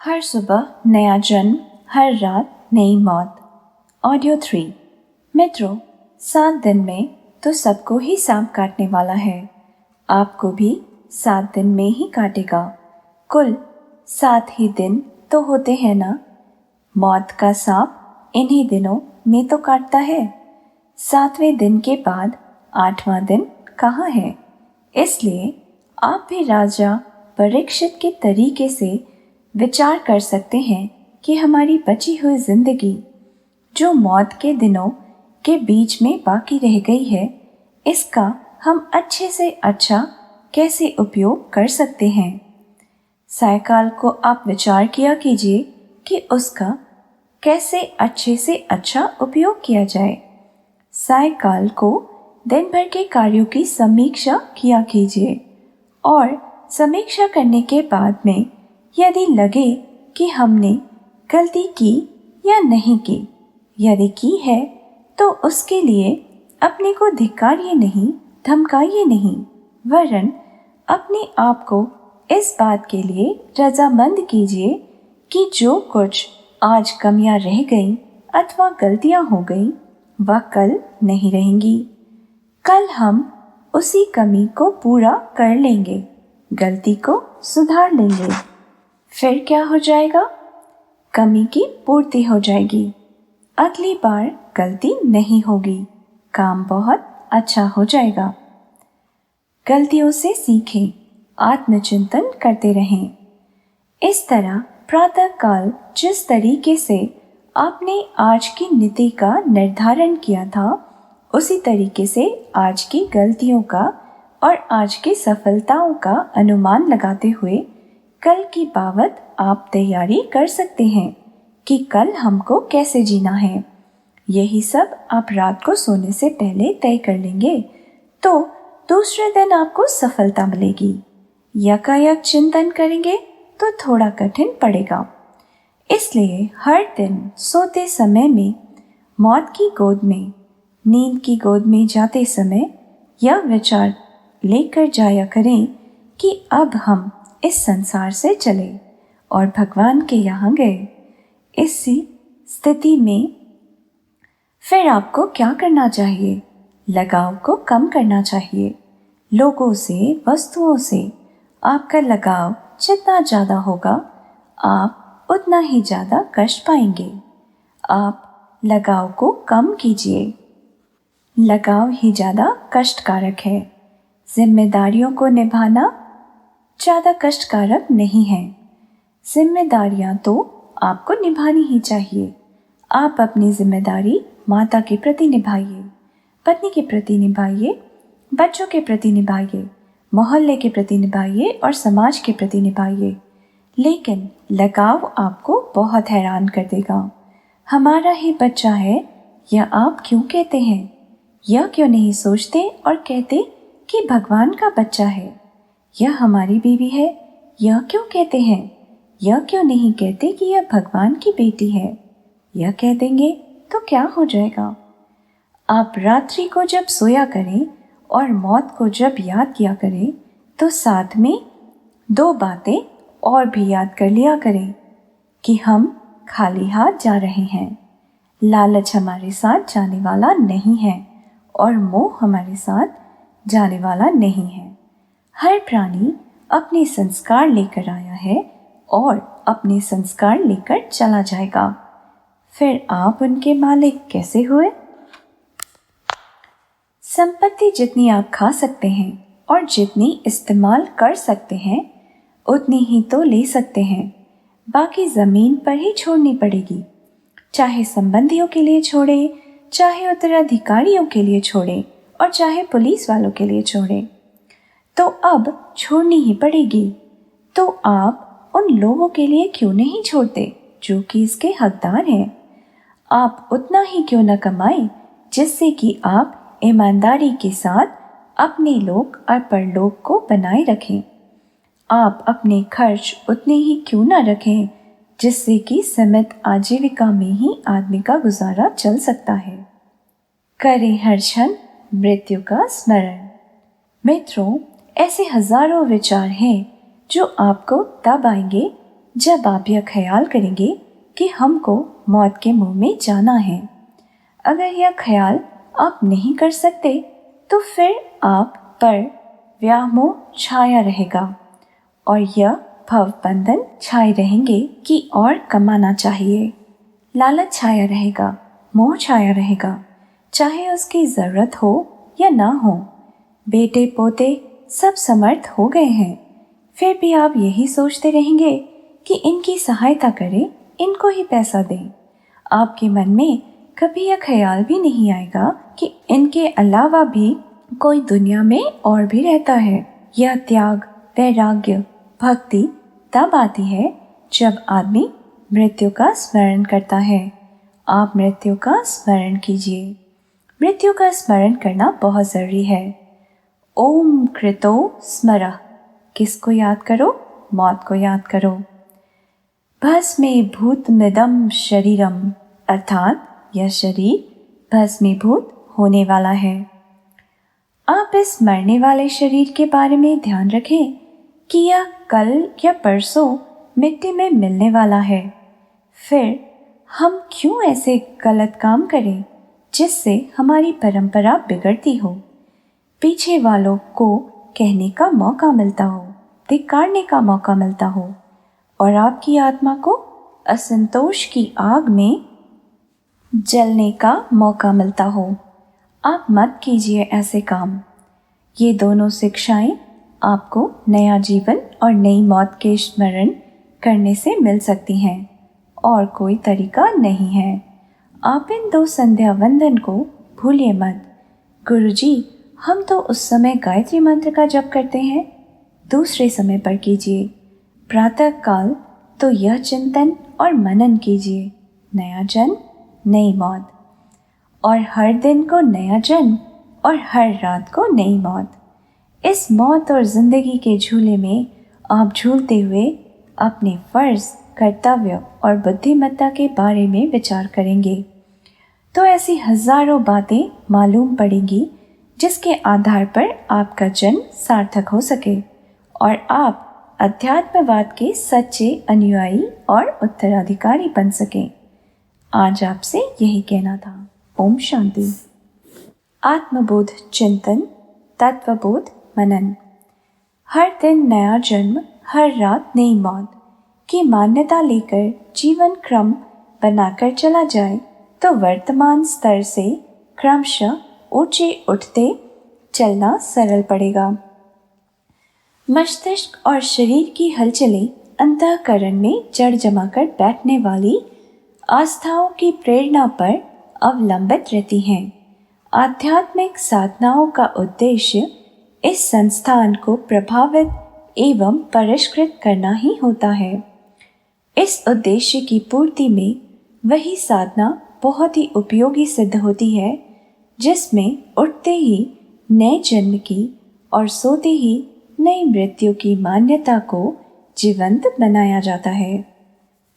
हर सुबह नया जन्म, हर रात नई मौत। ऑडियो 3। मित्रों, 7 दिन में तो सबको ही सांप काटने वाला है। आपको भी 7 दिन में ही काटेगा। कुल 7 ही दिन तो होते हैं ना। मौत का सांप इन्हीं दिनों में तो काटता है। 7वें दिन के बाद 8वां दिन कहाँ है? इसलिए आप भी राजा परीक्षित के तरीके से विचार कर सकते हैं कि हमारी बची हुई जिंदगी जो मौत के दिनों के बीच में बाकी रह गई है, इसका हम अच्छे से अच्छा कैसे उपयोग कर सकते हैं। सायकाल को आप विचार किया कीजिए कि उसका कैसे अच्छे से अच्छा उपयोग किया जाए। सायकाल को दिन भर के कार्यों की समीक्षा किया कीजिए और समीक्षा करने के बाद में यदि लगे कि हमने गलती की या नहीं की, यदि की है तो उसके लिए अपने को धिक्कारिए नहीं, धमकाइए नहीं, वरन अपने आप को इस बात के लिए रजामंद कीजिए कि जो कुछ आज कमियां रह गईं अथवा गलतियां हो गईं वह कल नहीं रहेंगी। कल हम उसी कमी को पूरा कर लेंगे, गलती को सुधार लेंगे। फिर क्या हो जाएगा? कमी की पूर्ति हो जाएगी। अगली बार गलती नहीं होगी, काम बहुत अच्छा हो जाएगा। गलतियों से सीखें, आत्मचिंतन करते रहें। इस तरह प्रातःकाल जिस तरीके से आपने आज की नीति का निर्धारण किया था, उसी तरीके से आज की गलतियों का और आज की सफलताओं का अनुमान लगाते हुए कल की बाबत आप तैयारी कर सकते हैं कि कल हमको कैसे जीना है। यही सब आप रात को सोने से पहले तय कर लेंगे तो दूसरे दिन आपको सफलता मिलेगी। यकायक चिंतन करेंगे तो थोड़ा कठिन पड़ेगा। इसलिए हर दिन सोते समय में, मौत की गोद में, नींद की गोद में जाते समय यह विचार लेकर जाया करें कि अब हम इस संसार से चले और भगवान के यहाँ गए। इसी स्थिति में फिर आपको क्या करना चाहिए? लगाव को कम करना चाहिए। लोगों से, वस्तुओं से आपका लगाव जितना ज़्यादा होगा, आप उतना ही ज़्यादा कष्ट पाएंगे। आप लगाव को कम कीजिए। लगाव ही ज़्यादा कष्टकारक है। जिम्मेदारियों को निभाना ज़्यादा कष्टकारक नहीं है। जिम्मेदारियां तो आपको निभानी ही चाहिए। आप अपनी जिम्मेदारी माता के प्रति निभाइए, पत्नी के प्रति निभाइए, बच्चों के प्रति निभाइए, मोहल्ले के प्रति निभाइए और समाज के प्रति निभाइए। लेकिन लगाव आपको बहुत हैरान कर देगा। हमारा ही बच्चा है, यह आप क्यों कहते हैं? यह क्यों नहीं सोचते और कहते कि भगवान का बच्चा है? यह हमारी बीवी है, यह क्यों कहते हैं? यह क्यों नहीं कहते कि यह भगवान की बेटी है? यह कह देंगे तो क्या हो जाएगा? आप रात्रि को जब सोया करें और मौत को जब याद किया करें तो साथ में 2 बातें और भी याद कर लिया करें कि हम खाली हाथ जा रहे हैं। लालच हमारे साथ जाने वाला नहीं है और मोह हमारे साथ जाने वाला नहीं है। हर प्राणी अपने संस्कार लेकर आया है और अपने संस्कार लेकर चला जाएगा। फिर आप उनके मालिक कैसे हुए? संपत्ति जितनी आप खा सकते हैं और जितनी इस्तेमाल कर सकते हैं, उतनी ही तो ले सकते हैं। बाकी ज़मीन पर ही छोड़नी पड़ेगी। चाहे संबंधियों के लिए छोड़े, चाहे उत्तराधिकारियों के लिए छोड़े और चाहे पुलिस वालों के लिए छोड़े, तो अब छोड़नी ही पड़ेगी। तो आप उन लोगों के लिए क्यों नहीं छोड़ते जो कि इसके हकदार हैं? आप उतना ही क्यों न कमाएं जिससे कि आप ईमानदारी के साथ अपने लोक और परलोक को बनाए रखें। आप अपने खर्च उतने ही क्यों न रखें जिससे कि सीमित आजीविका में ही आदमी का गुजारा चल सकता है। करें हर क्षण मृत्यु का स्मरण। मित्रों, ऐसे हजारों विचार हैं जो आपको तब आएंगे जब आप यह ख्याल करेंगे कि हमको मौत के मुंह में जाना है। अगर यह ख्याल आप नहीं कर सकते तो फिर आप पर व्यामोह छाया रहेगा और यह भवबंधन छाए रहेंगे कि और कमाना चाहिए। लालच छाया रहेगा, मोह छाया रहेगा, चाहे उसकी ज़रूरत हो या ना हो। बेटे पोते सब समर्थ हो गए हैं, फिर भी आप यही सोचते रहेंगे कि इनकी सहायता करें, इनको ही पैसा दें। आपके मन में कभी यह ख्याल भी नहीं आएगा कि इनके अलावा भी कोई दुनिया में और भी रहता है। यह त्याग, वैराग्य, भक्ति तब आती है जब आदमी मृत्यु का स्मरण करता है। आप मृत्यु का स्मरण कीजिए। मृत्यु का स्मरण करना बहुत ज़रूरी है। ओम कृतो स्मरः। किसको याद करो? मौत को याद करो। भस्मीभूतमिदं शरीरम, अर्थात यह शरीर भस्मीभूत होने वाला है। आप इस मरने वाले शरीर के बारे में ध्यान रखें कि यह कल या परसों मिट्टी में मिलने वाला है। फिर हम क्यों ऐसे गलत काम करें जिससे हमारी परंपरा बिगड़ती हो, पीछे वालों को कहने का मौका मिलता हो, धिक्कारने का मौका मिलता हो और आपकी आत्मा को असंतोष की आग में जलने का मौका मिलता हो। आप मत कीजिए ऐसे काम। ये दोनों शिक्षाएं आपको नया जीवन और नई मौत के स्मरण करने से मिल सकती हैं और कोई तरीका नहीं है। आप इन दो संध्या वंदन को भूलिए मत। गुरुजी, हम तो उस समय गायत्री मंत्र का जप करते हैं, दूसरे समय पर कीजिए। प्रातः काल तो यह चिंतन और मनन कीजिए, नया जन्म नई मौत, और हर दिन को नया जन्म और हर रात को नई मौत। इस मौत और जिंदगी के झूले में आप झूलते हुए अपने फर्ज, कर्तव्य और बुद्धिमत्ता के बारे में विचार करेंगे तो ऐसी हजारों बातें मालूम पड़ेंगी जिसके आधार पर आपका जन्म सार्थक हो सके और आप अध्यात्मवाद के सच्चे अनुयायी और उत्तराधिकारी बन सकें। आज आपसे यही कहना था। ओम शांति। आत्मबोध चिंतन, तत्वबोध मनन। हर दिन नया जन्म, हर रात नई मौत की मान्यता लेकर जीवन क्रम बनाकर चला जाए तो वर्तमान स्तर से क्रमशः ऊंचे उठते चलना सरल पड़ेगा। मस्तिष्क और शरीर की हलचलें अंतःकरण में जड़ जमाकर बैठने वाली आस्थाओं की प्रेरणा पर अवलंबित रहती हैं। आध्यात्मिक साधनाओं का उद्देश्य इस संस्थान को प्रभावित एवं परिष्कृत करना ही होता है। इस उद्देश्य की पूर्ति में वही साधना बहुत ही उपयोगी सिद्ध होती है जिसमें उठते ही नए जन्म की और सोते ही नई मृत्यु की मान्यता को जीवंत बनाया जाता है।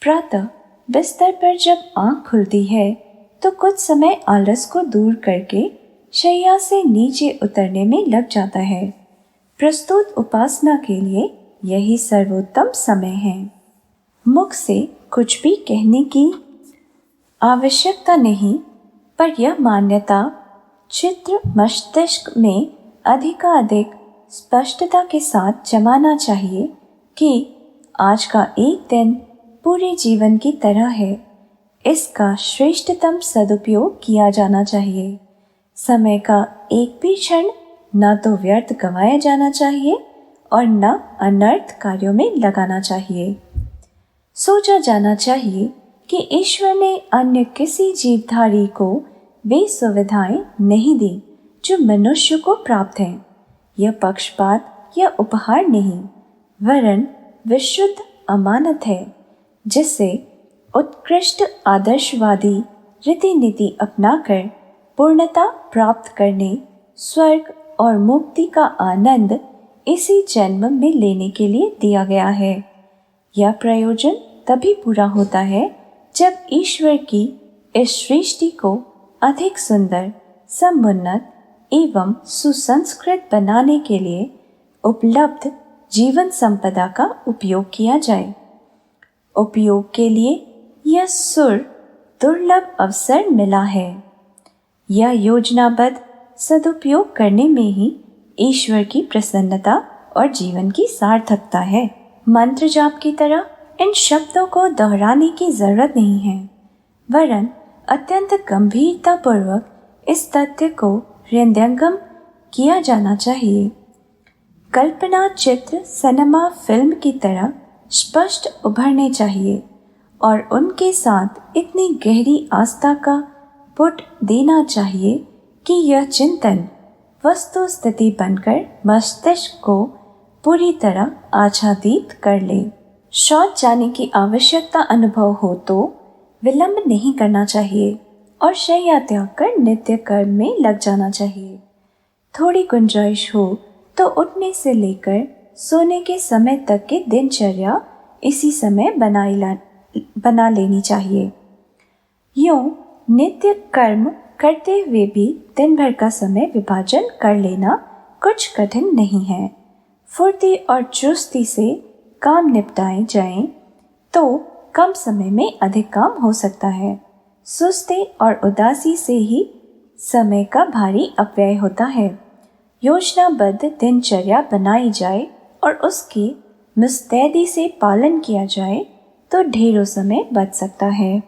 प्रातः बिस्तर पर जब आंख खुलती है तो कुछ समय आलस को दूर करके शैया से नीचे उतरने में लग जाता है। प्रस्तुत उपासना के लिए यही सर्वोत्तम समय है। मुख से कुछ भी कहने की आवश्यकता नहीं, पर यह मान्यता चित्र मस्तिष्क में अधिकाधिक स्पष्टता के साथ जमाना चाहिए कि आज का एक दिन पूरे जीवन की तरह है। इसका श्रेष्ठतम सदुपयोग किया जाना चाहिए। समय का एक भी क्षण न तो व्यर्थ गंवाया जाना चाहिए और न अनर्थ कार्यों में लगाना चाहिए। सोचा जाना चाहिए कि ईश्वर ने अन्य किसी जीवधारी को वे सुविधाएं नहीं दी जो मनुष्य को प्राप्त हैं। यह पक्षपात या उपहार नहीं, वरन विशुद्ध अमानत है जिससे उत्कृष्ट आदर्शवादी रीति नीति अपनाकर पूर्णता प्राप्त करने, स्वर्ग और मुक्ति का आनंद इसी जन्म में लेने के लिए दिया गया है। यह प्रयोजन तभी पूरा होता है जब ईश्वर की इस सृष्टि को अधिक सुंदर, समुन्नत एवं सुसंस्कृत बनाने के लिए उपलब्ध जीवन संपदा का उपयोग किया जाए। उपयोग के लिए यह दुर्लभ अवसर मिला है। यह योजनाबद्ध सदुपयोग करने में ही ईश्वर की प्रसन्नता और जीवन की सार्थकता है। मंत्र जाप की तरह इन शब्दों को दोहराने की जरूरत नहीं है, वरन अत्यंत गंभीरता पूर्वक इस तथ्य को हृदयंगम किया जाना चाहिए। कल्पना चित्र सिनेमा फिल्म की तरह स्पष्ट उभरने चाहिए और उनके साथ इतनी गहरी आस्था का पुट देना चाहिए कि यह चिंतन वस्तु स्थिति बनकर मस्तिष्क को पूरी तरह आच्छादित कर ले। शौच जाने की आवश्यकता अनुभव हो तो विलंब नहीं करना चाहिए और शैया त्याग कर नित्य कर्म में लग जाना चाहिए। थोड़ी गुंजाइश हो तो उठने से लेकर सोने के समय तक की दिनचर्या इसी समय बना लेनी चाहिए। यूं नित्य कर्म करते हुए भी दिन भर का समय विभाजन कर लेना कुछ कठिन नहीं है। फुर्ती और चुस्ती से काम निपटाए जाएं तो कम समय में अधिक काम हो सकता है। सुस्ती और उदासी से ही समय का भारी अपव्यय होता है। योजनाबद्ध दिनचर्या बनाई जाए और उसकी मुस्तैदी से पालन किया जाए तो ढेरों समय बच सकता है।